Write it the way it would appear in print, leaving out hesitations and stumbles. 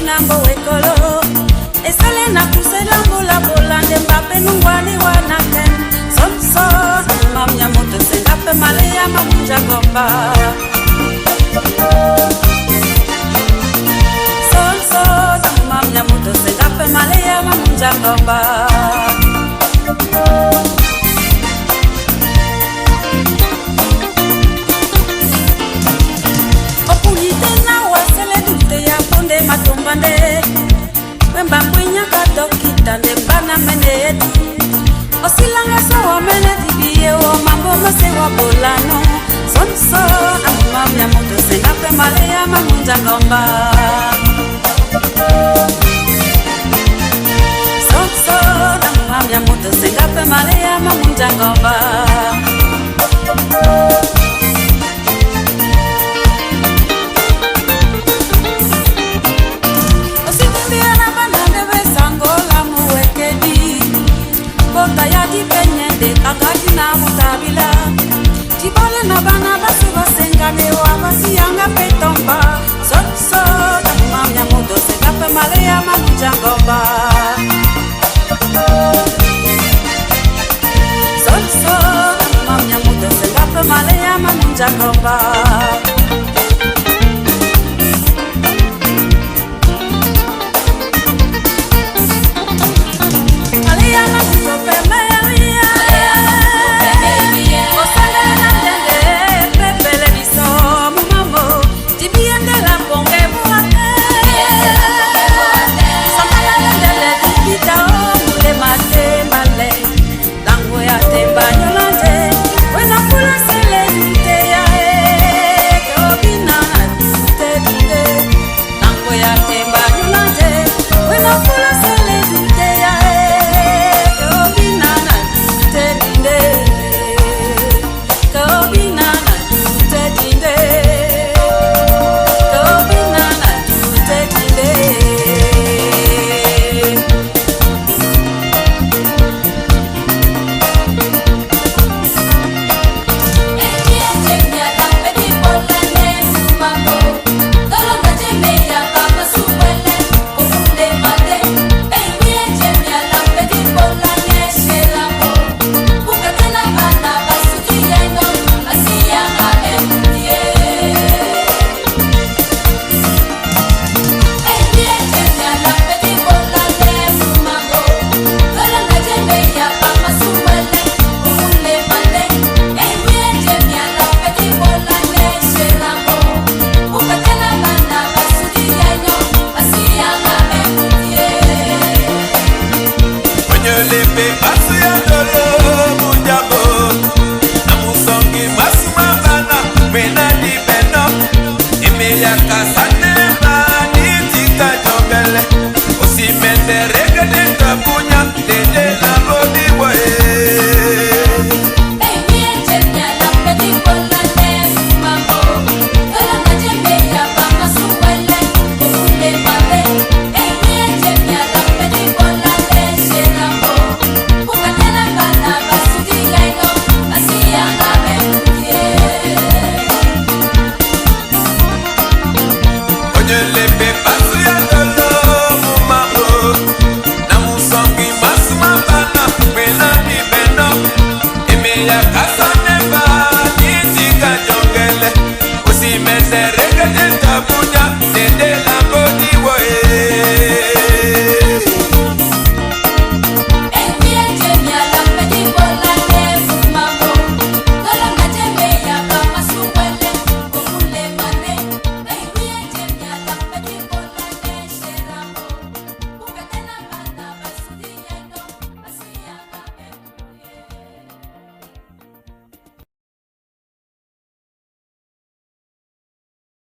ngambo wekolo esale na kusela mbola bolande mbape nungwali wanaken sonso mamnya moto sengape male ya mamunja gomba sonso mamnya moto sengape male ya mamunja gomba matombande wemba mwinya katokita ndembana menetu osilanga so mene dibiye o mambo mase wa bolano sonso amamya moto sengape male ya mamunja ngomba sonso amamya moto sengape male ya mamunja ngomba Kakati na mutabila Tibole na bana basu basengane wa basi yanga petomba Sonso tamamya moto sengape male ya mamunja ngomba Sonso tamamya moto sengape male ya mamunja ngomba